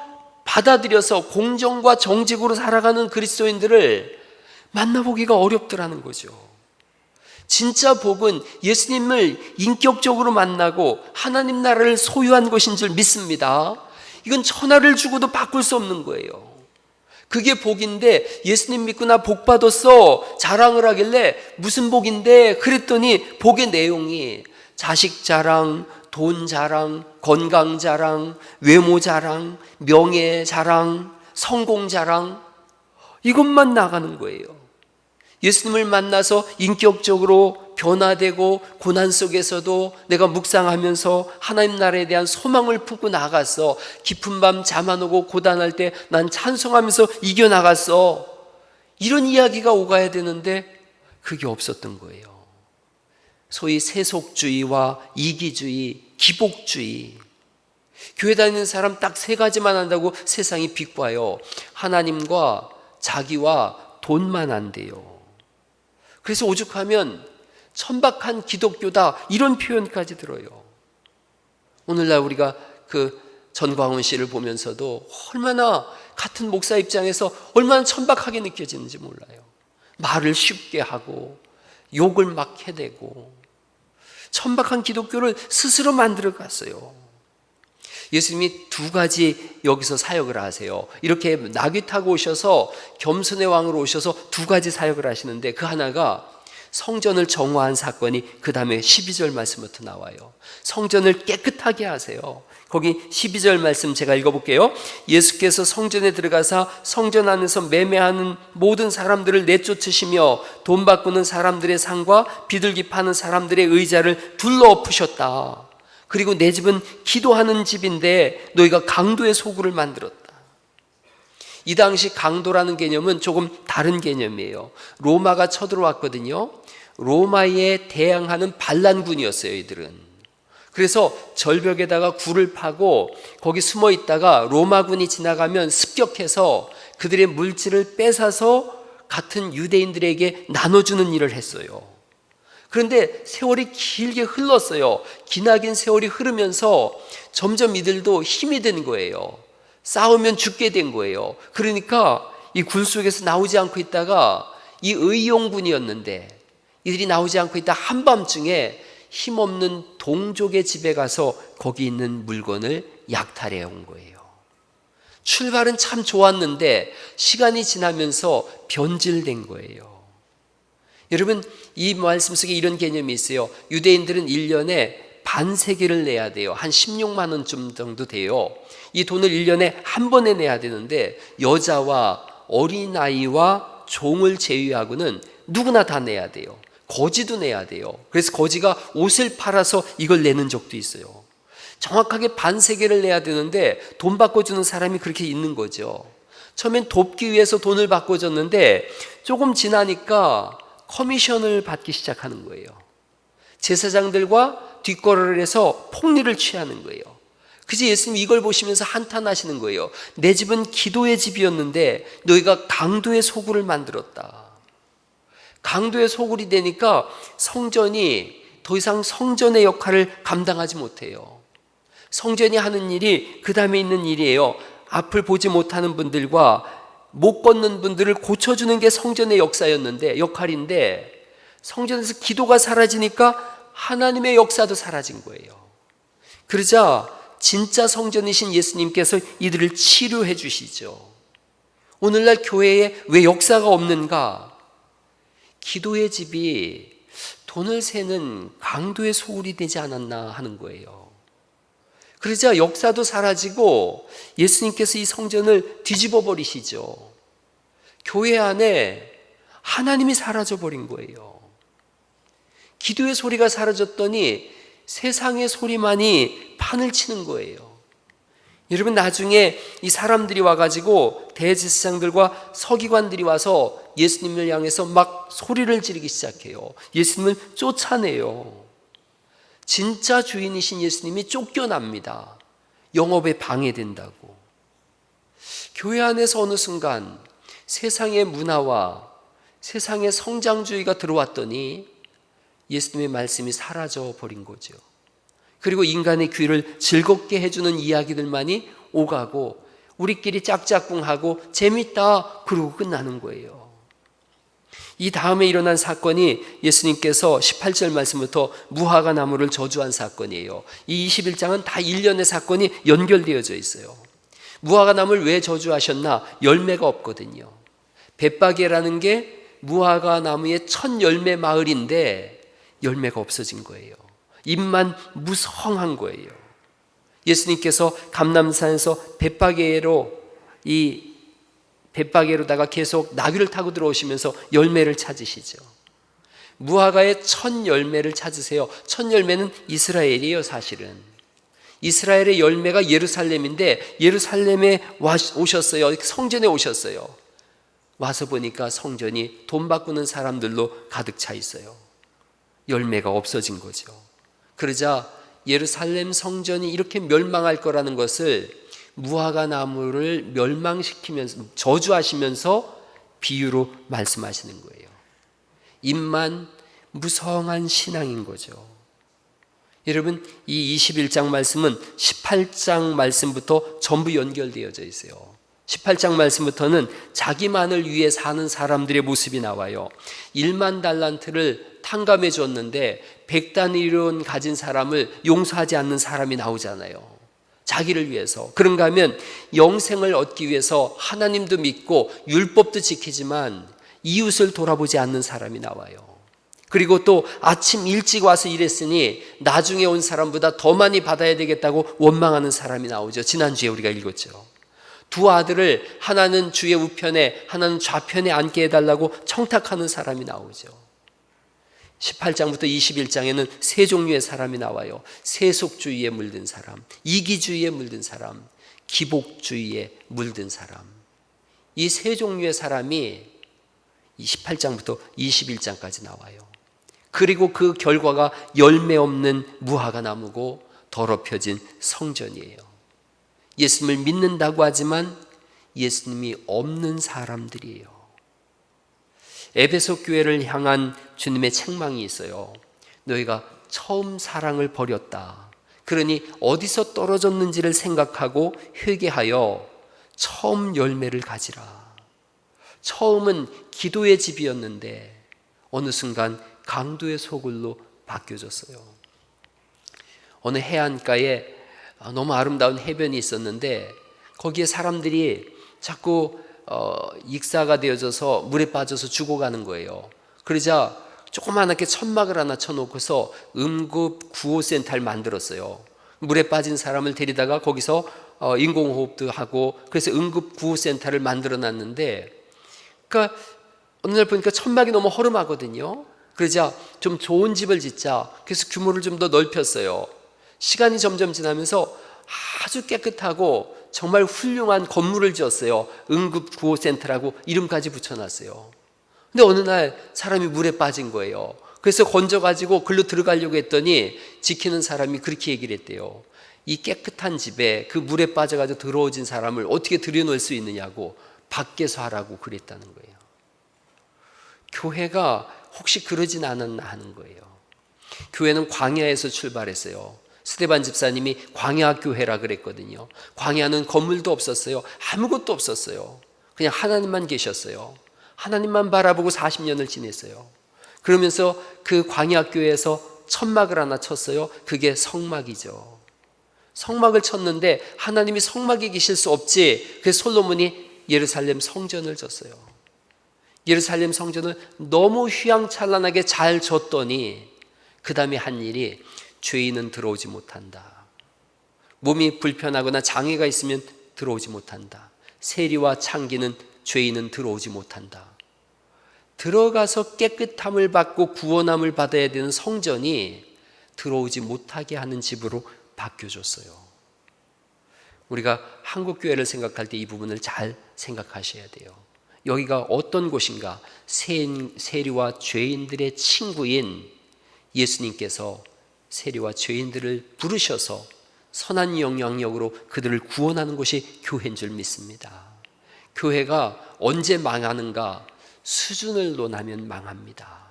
받아들여서 공정과 정직으로 살아가는 그리스도인들을 만나보기가 어렵더라는 거죠. 진짜 복은 예수님을 인격적으로 만나고 하나님 나라를 소유한 것인 줄 믿습니다. 이건 천하를 주고도 바꿀 수 없는 거예요. 그게 복인데, 예수님 믿고 나 복 받았어 자랑을 하길래 무슨 복인데 그랬더니 복의 내용이 자식 자랑, 돈 자랑, 건강 자랑, 외모 자랑, 명예 자랑, 성공 자랑, 이것만 나가는 거예요. 예수님을 만나서 인격적으로 변화되고 고난 속에서도 내가 묵상하면서 하나님 나라에 대한 소망을 품고 나갔어. 깊은 밤 잠 안 오고 고단할 때 난 찬송하면서 이겨나갔어. 이런 이야기가 오가야 되는데 그게 없었던 거예요. 소위 세속주의와 이기주의, 기복주의. 교회 다니는 사람 딱 3가지만 한다고 세상이 비꼬아요. 하나님과 자기와 돈만 안 돼요. 그래서 오죽하면 천박한 기독교다, 이런 표현까지 들어요. 오늘날 우리가 그 전광훈 씨를 보면서도 얼마나, 같은 목사 입장에서 얼마나 천박하게 느껴지는지 몰라요. 말을 쉽게 하고 욕을 막 해대고 천박한 기독교를 스스로 만들어 갔어요. 예수님이 2가지 여기서 사역을 하세요. 이렇게 나귀 타고 오셔서 겸손의 왕으로 오셔서 2가지 사역을 하시는데, 그 하나가 성전을 정화한 사건이 그 다음에 12절 말씀부터 나와요. 성전을 깨끗하게 하세요. 거기 12절 말씀 제가 읽어볼게요. 예수께서 성전에 들어가사 성전 안에서 매매하는 모든 사람들을 내쫓으시며 돈 바꾸는 사람들의 상과 비둘기 파는 사람들의 의자를 둘러 엎으셨다. 그리고 내 집은 기도하는 집인데 너희가 강도의 소굴을 만들었다. 이 당시 강도라는 개념은 조금 다른 개념이에요. 로마가 쳐들어왔거든요. 로마에 대항하는 반란군이었어요, 이들은. 그래서 절벽에다가 굴을 파고 거기 숨어 있다가 로마군이 지나가면 습격해서 그들의 물질을 뺏어서 같은 유대인들에게 나눠주는 일을 했어요. 그런데 세월이 길게 흘렀어요. 기나긴 세월이 흐르면서 점점 이들도 힘이 든 거예요. 싸우면 죽게 된 거예요. 그러니까 이 굴 속에서 나오지 않고 있다가, 이 의용군이었는데 이들이 나오지 않고 있다 한밤중에 힘없는 동족의 집에 가서 거기 있는 물건을 약탈해 온 거예요. 출발은 참 좋았는데 시간이 지나면서 변질된 거예요. 여러분, 이 말씀 속에 이런 개념이 있어요. 유대인들은 1년에 반세겔을 내야 돼요. 한 16만 원쯤 정도 돼요. 이 돈을 1년에 한 번에 내야 되는데 여자와 어린아이와 종을 제외하고는 누구나 다 내야 돼요. 거지도 내야 돼요. 그래서 거지가 옷을 팔아서 이걸 내는 적도 있어요. 정확하게 반세겔을 내야 되는데 돈 바꿔주는 사람이 그렇게 있는 거죠. 처음엔 돕기 위해서 돈을 바꿔줬는데 조금 지나니까 커미션을 받기 시작하는 거예요. 제사장들과 뒷거래를 해서 폭리를 취하는 거예요. 그래서 예수님이 이걸 보시면서 한탄하시는 거예요. 내 집은 기도의 집이었는데 너희가 강도의 소굴을 만들었다. 강도의 소굴이 되니까 성전이 더 이상 성전의 역할을 감당하지 못해요. 성전이 하는 일이 그 다음에 있는 일이에요. 앞을 보지 못하는 분들과 못 걷는 분들을 고쳐주는 게 성전의 역할인데 성전에서 기도가 사라지니까 하나님의 역사도 사라진 거예요. 그러자 진짜 성전이신 예수님께서 이들을 치료해 주시죠. 오늘날 교회에 왜 역사가 없는가? 기도의 집이 돈을 세는 강도의 소굴이 되지 않았나 하는 거예요. 그러자 역사도 사라지고 예수님께서 이 성전을 뒤집어 버리시죠. 교회 안에 하나님이 사라져 버린 거예요. 기도의 소리가 사라졌더니 세상의 소리만이 판을 치는 거예요. 여러분, 나중에 이 사람들이 와가지고 대제사장들과 서기관들이 와서 예수님을 향해서 막 소리를 지르기 시작해요. 예수님을 쫓아내요. 진짜 주인이신 예수님이 쫓겨납니다. 영업에 방해된다고. 교회 안에서 어느 순간 세상의 문화와 세상의 성장주의가 들어왔더니 예수님의 말씀이 사라져 버린 거죠. 그리고 인간의 귀를 즐겁게 해주는 이야기들만이 오가고 우리끼리 짝짝꿍하고 재밌다 그러고 끝나는 거예요. 이 다음에 일어난 사건이 예수님께서 18절 말씀부터 무화과 나무를 저주한 사건이에요. 이 21장은 다 일련의 사건이 연결되어져 있어요. 무화과 나무를 왜 저주하셨나? 열매가 없거든요. 벳바게라는 게 무화과 나무의 첫 열매 마을인데 열매가 없어진 거예요. 잎만 무성한 거예요. 예수님께서 감람산에서 벳바게로다가 계속 나귀를 타고 들어오시면서 열매를 찾으시죠. 무화과의 첫 열매를 찾으세요. 첫 열매는 이스라엘이에요. 사실은 이스라엘의 열매가 예루살렘인데 예루살렘에 오셨어요. 성전에 오셨어요. 와서 보니까 성전이 돈 바꾸는 사람들로 가득 차 있어요. 열매가 없어진 거죠. 그러자 예루살렘 성전이 이렇게 멸망할 거라는 것을 무화과 나무를 멸망시키면서 저주하시면서 비유로 말씀하시는 거예요. 입만 무성한 신앙인 거죠. 여러분, 이 21장 말씀은 18장 말씀부터 전부 연결되어져 있어요. 18장 말씀부터는 자기만을 위해 사는 사람들의 모습이 나와요. 1만 달란트를 탕감해 줬는데 100다니론 가진 사람을 용서하지 않는 사람이 나오잖아요. 자기를 위해서. 그런가 하면 영생을 얻기 위해서 하나님도 믿고 율법도 지키지만 이웃을 돌아보지 않는 사람이 나와요. 그리고 또 아침 일찍 와서 일했으니 나중에 온 사람보다 더 많이 받아야 되겠다고 원망하는 사람이 나오죠. 지난주에 우리가 읽었죠. 두 아들을 하나는 주의 우편에 하나는 좌편에 앉게 해달라고 청탁하는 사람이 나오죠. 18장부터 21장에는 세 종류의 사람이 나와요. 세속주의에 물든 사람, 이기주의에 물든 사람, 기복주의에 물든 사람. 이 세 종류의 사람이 18장부터 21장까지 나와요. 그리고 그 결과가 열매 없는 무화과 나무고 더럽혀진 성전이에요. 예수님을 믿는다고 하지만 예수님이 없는 사람들이에요. 에베소 교회를 향한 주님의 책망이 있어요. 너희가 처음 사랑을 버렸다. 그러니 어디서 떨어졌는지를 생각하고 회개하여 처음 열매를 가지라. 처음은 기도의 집이었는데 어느 순간 강도의 소굴로 바뀌어졌어요. 어느 해안가에 너무 아름다운 해변이 있었는데 거기에 사람들이 자꾸 익사가 되어져서 물에 빠져서 죽어가는 거예요. 그러자 조그맣게 천막을 하나 쳐놓고서 응급 구호센터를 만들었어요. 물에 빠진 사람을 데리다가 거기서 인공호흡도 하고 그래서 응급 구호센터를 만들어놨는데, 그러니까 어느 날 보니까 천막이 너무 허름하거든요. 그러자 좀 좋은 집을 짓자. 그래서 규모를 좀 더 넓혔어요. 시간이 점점 지나면서 아주 깨끗하고 정말 훌륭한 건물을 지었어요. 응급구호센터라고 이름까지 붙여놨어요. 근데 어느 날 사람이 물에 빠진 거예요. 그래서 건져가지고 글로 들어가려고 했더니 지키는 사람이 그렇게 얘기를 했대요. 이 깨끗한 집에 그 물에 빠져가지고 더러워진 사람을 어떻게 들여놓을 수 있느냐고 밖에서 하라고 그랬다는 거예요. 교회가 혹시 그러진 않았나 하는 거예요. 교회는 광야에서 출발했어요. 스데반 집사님이 광야 교회라 그랬거든요. 광야는 건물도 없었어요. 아무것도 없었어요. 그냥 하나님만 계셨어요. 하나님만 바라보고 40년을 지냈어요. 그러면서 그 광야 교회에서 천막을 하나 쳤어요. 그게 성막이죠. 성막을 쳤는데 하나님이 성막에 계실 수 없지. 그래서 솔로몬이 예루살렘 성전을 졌어요. 예루살렘 성전을 너무 휘황찬란하게 잘 졌더니 그 다음에 한 일이 죄인은 들어오지 못한다. 몸이 불편하거나 장애가 있으면 들어오지 못한다. 세리와 창기는 죄인은 들어오지 못한다. 들어가서 깨끗함을 받고 구원함을 받아야 되는 성전이 들어오지 못하게 하는 집으로 바뀌어졌어요. 우리가 한국교회를 생각할 때 이 부분을 잘 생각하셔야 돼요. 여기가 어떤 곳인가? 세리와 죄인들의 친구인 예수님께서 세리와 죄인들을 부르셔서 선한 영향력으로 그들을 구원하는 것이 교회인 줄 믿습니다. 교회가 언제 망하는가? 수준을 논하면 망합니다.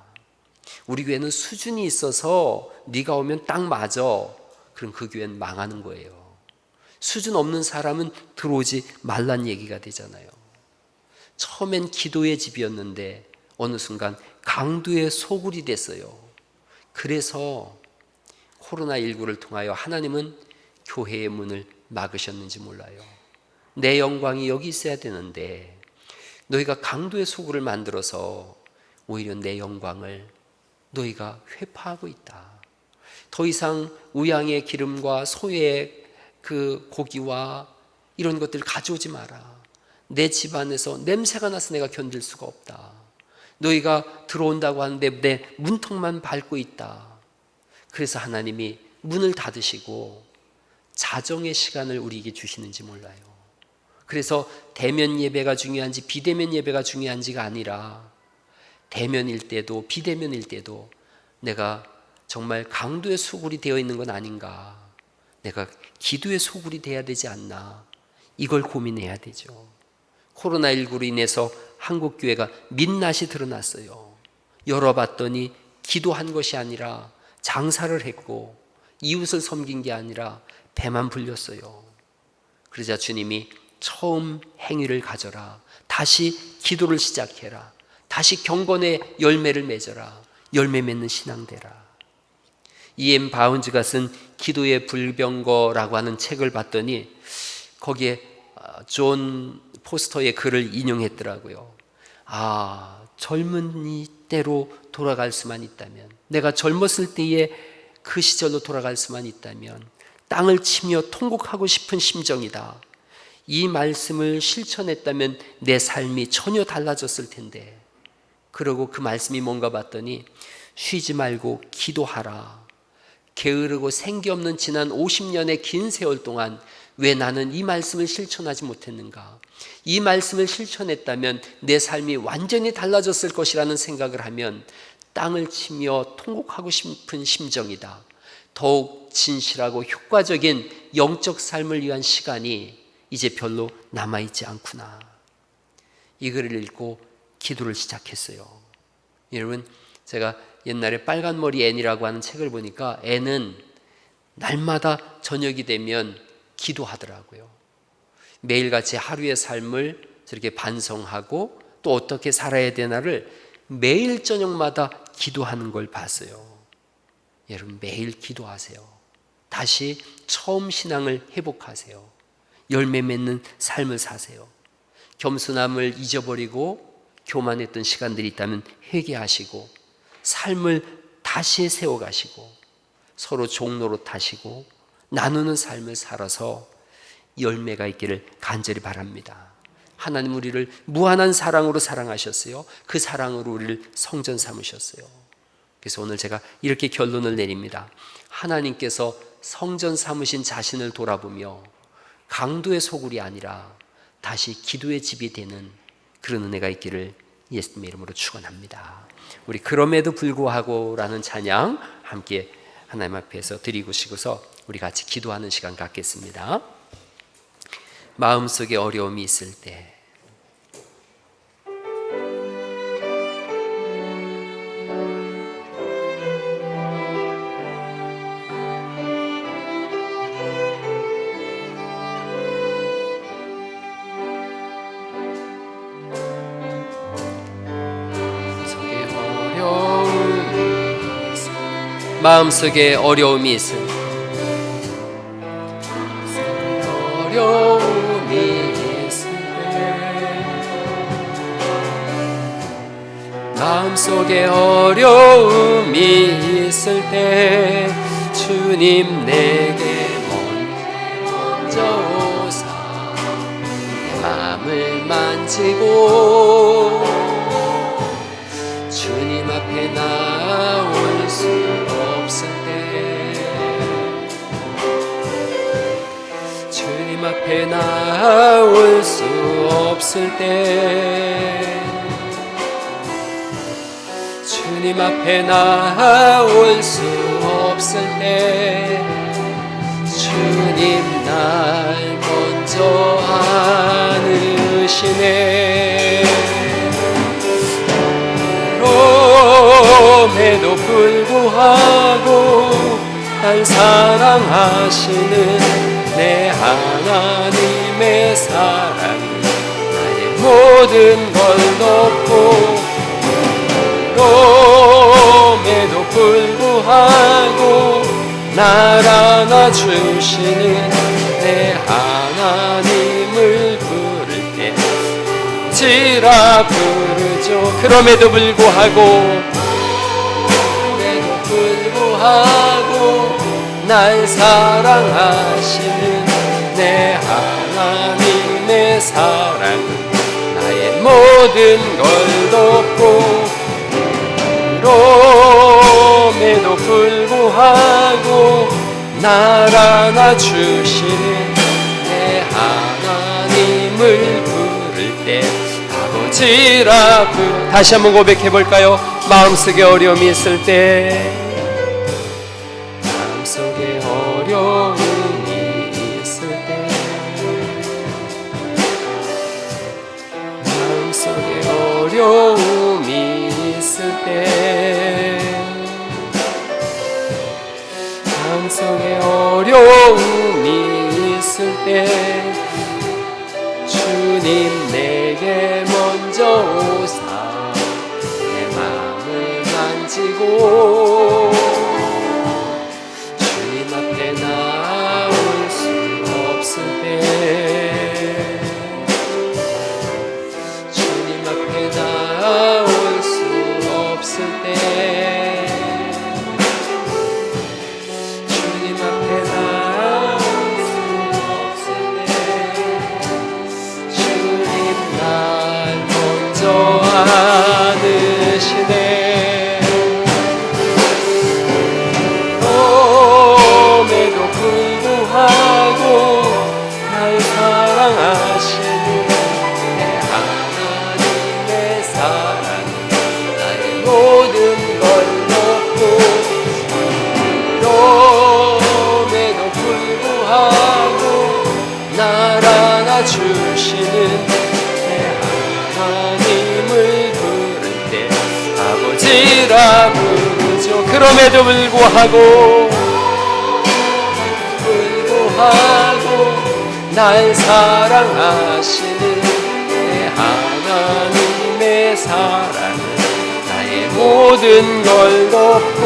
우리 교회는 수준이 있어서 네가 오면 딱 맞아. 그럼 그 교회는 망하는 거예요. 수준 없는 사람은 들어오지 말란 얘기가 되잖아요. 처음엔 기도의 집이었는데 어느 순간 강도의 소굴이 됐어요. 그래서 코로나19를 통하여 하나님은 교회의 문을 막으셨는지 몰라요. 내 영광이 여기 있어야 되는데 너희가 강도의 소굴을 만들어서 오히려 내 영광을 너희가 회파하고 있다. 더 이상 우양의 기름과 소의 그 고기와 이런 것들을 가져오지 마라. 내 집안에서 냄새가 나서 내가 견딜 수가 없다. 너희가 들어온다고 하는데 내 문턱만 밟고 있다. 그래서 하나님이 문을 닫으시고 자정의 시간을 우리에게 주시는지 몰라요. 그래서 대면 예배가 중요한지 비대면 예배가 중요한지가 아니라 대면일 때도 비대면일 때도 내가 정말 강도의 소굴이 되어 있는 건 아닌가, 내가 기도의 소굴이 되어야 되지 않나, 이걸 고민해야 되죠. 코로나19로 인해서 한국교회가 민낯이 드러났어요. 열어봤더니 기도한 것이 아니라 장사를 했고 이웃을 섬긴 게 아니라 배만 불렸어요. 그러자 주님이 처음 행위를 가져라. 다시 기도를 시작해라. 다시 경건의 열매를 맺어라. 열매 맺는 신앙 되라. E.M. 바운즈가 쓴 기도의 불병거라고 하는 책을 봤더니 거기에 존 포스터의 글을 인용했더라고요. 젊은이 때로 돌아갈 수만 있다면, 내가 젊었을 때의 그 시절로 돌아갈 수만 있다면 땅을 치며 통곡하고 싶은 심정이다. 이 말씀을 실천했다면 내 삶이 전혀 달라졌을 텐데. 그러고 그 말씀이 뭔가 봤더니 쉬지 말고 기도하라. 게으르고 생기 없는 지난 50년의 긴 세월 동안 왜 나는 이 말씀을 실천하지 못했는가? 이 말씀을 실천했다면 내 삶이 완전히 달라졌을 것이라는 생각을 하면 땅을 치며 통곡하고 싶은 심정이다. 더욱 진실하고 효과적인 영적 삶을 위한 시간이 이제 별로 남아있지 않구나. 이 글을 읽고 기도를 시작했어요. 여러분, 제가 옛날에 빨간머리 앤이라고 하는 책을 보니까 앤은 날마다 저녁이 되면 기도하더라고요. 매일같이 하루의 삶을 저렇게 반성하고 또 어떻게 살아야 되나를 매일 저녁마다 기도하는 걸 봤어요. 여러분, 매일 기도하세요. 다시 처음 신앙을 회복하세요. 열매 맺는 삶을 사세요. 겸손함을 잊어버리고 교만했던 시간들이 있다면 회개하시고 삶을 다시 세워가시고 서로 종로로 타시고 나누는 삶을 살아서 열매가 있기를 간절히 바랍니다. 하나님 우리를 무한한 사랑으로 사랑하셨어요. 그 사랑으로 우리를 성전 삼으셨어요. 그래서 오늘 제가 이렇게 결론을 내립니다. 하나님께서 성전 삼으신 자신을 돌아보며 강도의 소굴이 아니라 다시 기도의 집이 되는 그런 은혜가 있기를 예수님의 이름으로 축원합니다. 우리 그럼에도 불구하고라는 찬양 함께 하나님 앞에서 드리고 싶어서 우리 같이 기도하는 시간 갖겠습니다. 마음속에 어려움이 있을 때 마음속에 어려움이 있을 때 마음속에 어려움이 있을 때 주님 내게 먼저 오사 내 마음을 만지고 주님 앞에 나올 수 없을 때 주님 앞에 나올 수 없을 때 주님 앞에 나올 수 없을 때 주님 날 먼저 안으시네. 그럼에도 불구하고 날 사랑하시는 내 하나님의 사랑은 나의 모든 걸 덮고 그럼에도 불구하고 날 안아주시는 내 하나님을 부를 때 지라 부르죠. 그럼에도 불구하고 날 사랑하시는 내 하나님의 사랑은 나의 모든 걸 덮고 그럼에도 불구하고 날 안아주시는 내 하나님을 부를 때 아버지라 다시 한번 고백해 볼까요? 마음속에 어려움이 있을 때 마음속에 어려움이 있을 때 마음속에 어려움이 있을 때 마음속에 어려움이 있을 때 주님 내게 먼저 오사 내 마음을 만지고 주님 앞에 나올 수 없을 때 주님 앞에 나올 수 없을 때 주님 앞에 나올 수 없을 때 주님 날 먼저 안으시네. 그럼에도 불구하고 날 사랑하시는 내 하나님의 사랑 나의 모든 걸 놓고 그럼에도 불구하고 날 안아주시는 내 하나님을 부를 때 아버지라 부르죠. 그럼에도 불구하고 날 사랑하시는 내 하나님의 사랑은 나의 모든 걸 덮고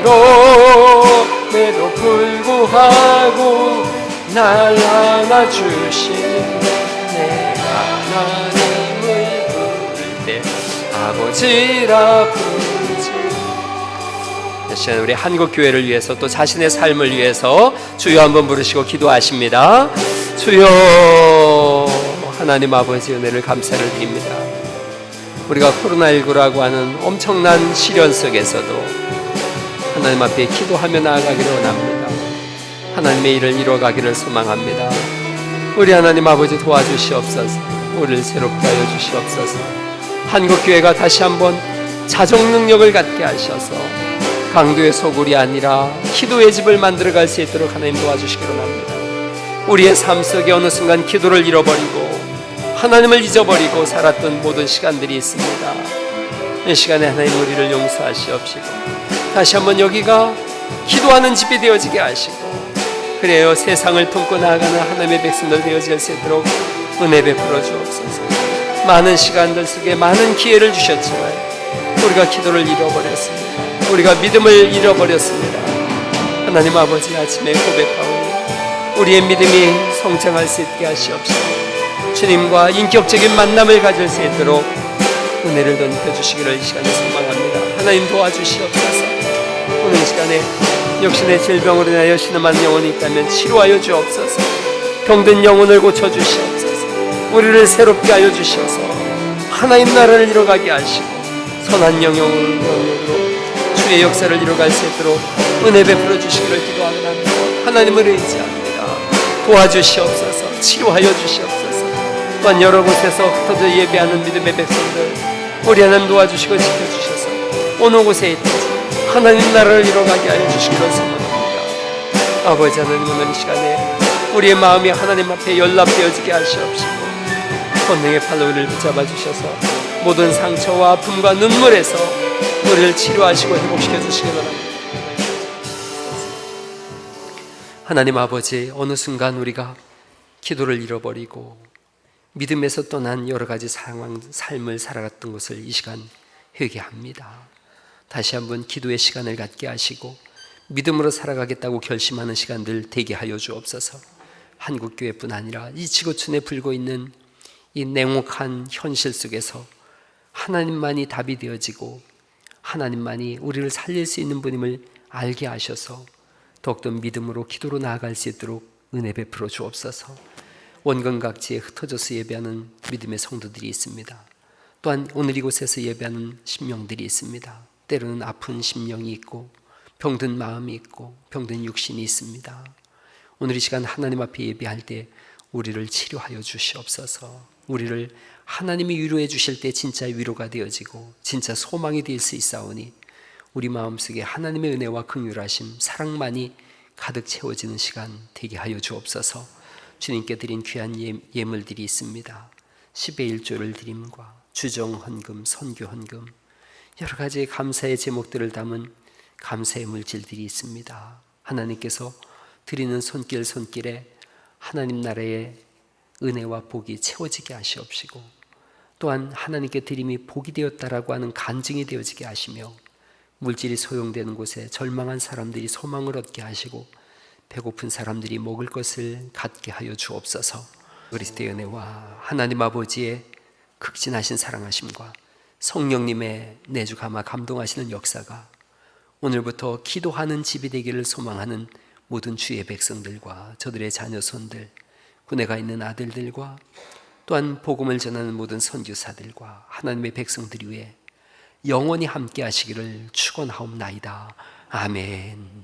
그럼에도 불구하고 날 안아주시는 내 하나님을 부를 때 아버지라 부르죠. 시간 우리 한국교회를 위해서 또 자신의 삶을 위해서 주여 한번 부르시고 기도하십니다. 주여 하나님 아버지 은혜를 감사를 드립니다. 우리가 코로나19라고 하는 엄청난 시련 속에서도 하나님 앞에 기도하며 나아가기를 원합니다. 하나님의 일을 이루어가기를 소망합니다. 우리 하나님 아버지 도와주시옵소서. 우리를 새롭게 하여 주시옵소서. 한국교회가 다시 한번 자정 능력을 갖게 하셔서 강도의 소굴이 아니라 기도의 집을 만들어갈 수 있도록 하나님 도와주시기로 합니다. 우리의 삶 속에 어느 순간 기도를 잃어버리고 하나님을 잊어버리고 살았던 모든 시간들이 있습니다. 이 시간에 하나님 우리를 용서하시옵시고 다시 한번 여기가 기도하는 집이 되어지게 하시고 그래요 세상을 품고 나아가는 하나님의 백성들 되어질 수 있도록 은혜 베풀어 주옵소서. 많은 시간들 속에 많은 기회를 주셨지만 우리가 기도를 잃어버렸습니다. 우리가 믿음을 잃어버렸습니다. 하나님 아버지 아침에 고백하오니 우리의 믿음이 성장할 수 있게 하시옵시고 주님과 인격적인 만남을 가질 수 있도록 은혜를 던져주시기를 이 시간에 소망합니다. 하나님 도와주시옵소서. 오늘 이 시간에 육신의 질병으로 인하여 신음한 영혼이 있다면 치료하여 주옵소서. 병든 영혼을 고쳐주시옵소서. 우리를 새롭게 하여 주셔서 하나님 나라를 이뤄가게 하시고 선한 영역으로 주의 역사를 이뤄갈 수 있도록 은혜 베풀어 주시기를 기도합니다. 하나님을 의지합니다. 도와주시옵소서. 치료하여 주시옵소서. 또한 여러 곳에서 흩어져 예배하는 믿음의 백성들 우리 하나님 도와주시고 지켜주셔서 어느 곳에 있든지 하나님 나라를 이뤄가게 하여 주시기를 소망합니다. 아버지 하나님 오늘 이 시간에 우리의 마음이 하나님 앞에 연락되어지게 하시옵시고 권능의 팔로 우리를 붙잡아 주셔서 모든 상처와 아픔과 눈물에서 우리를 치료하시고 회복시켜 주시기 바랍니다. 하나님 아버지 어느 순간 우리가 기도를 잃어버리고 믿음에서 떠난 여러 가지 삶을 살아갔던 것을 이 시간 회개합니다. 다시 한번 기도의 시간을 갖게 하시고 믿음으로 살아가겠다고 결심하는 시간들 되게 하여 주옵소서. 한국교회뿐 아니라 이 지구촌에 불고 있는 이 냉혹한 현실 속에서 하나님만이 답이 되어지고 하나님만이 우리를 살릴 수 있는 분임을 알게 하셔서 더욱더 믿음으로 기도로 나아갈 수 있도록 은혜 베풀어 주옵소서. 원근 각지에 흩어져서 예배하는 믿음의 성도들이 있습니다. 또한 오늘 이곳에서 예배하는 심령들이 있습니다. 때로는 아픈 심령이 있고 병든 마음이 있고 병든 육신이 있습니다. 오늘 이 시간 하나님 앞에 예배할 때 우리를 치료하여 주시옵소서. 우리를 하나님이 위로해 주실 때 진짜 위로가 되어지고 진짜 소망이 될 수 있사오니 우리 마음속에 하나님의 은혜와 긍휼하심 사랑만이 가득 채워지는 시간 되게 하여 주옵소서. 주님께 드린 귀한 예물들이 있습니다. 10의 1조를 드림과 주정 헌금, 선교 헌금 여러 가지 감사의 제목들을 담은 감사의 물질들이 있습니다. 하나님께서 드리는 손길에 하나님 나라의 은혜와 복이 채워지게 하시옵시고 또한 하나님께 드림이 복이 되었다라고 하는 간증이 되어지게 하시며 물질이 소용되는 곳에 절망한 사람들이 소망을 얻게 하시고 배고픈 사람들이 먹을 것을 갖게 하여 주옵소서. 그리스도의 은혜와 하나님 아버지의 극진하신 사랑하심과 성령님의 내주 감화 감동하시는 역사가 오늘부터 기도하는 집이 되기를 소망하는 모든 주의 백성들과 저들의 자녀손들, 군에가 있는 아들들과 또한 복음을 전하는 모든 선교사들과 하나님의 백성들 위해 영원히 함께 하시기를 축원하옵나이다. 아멘.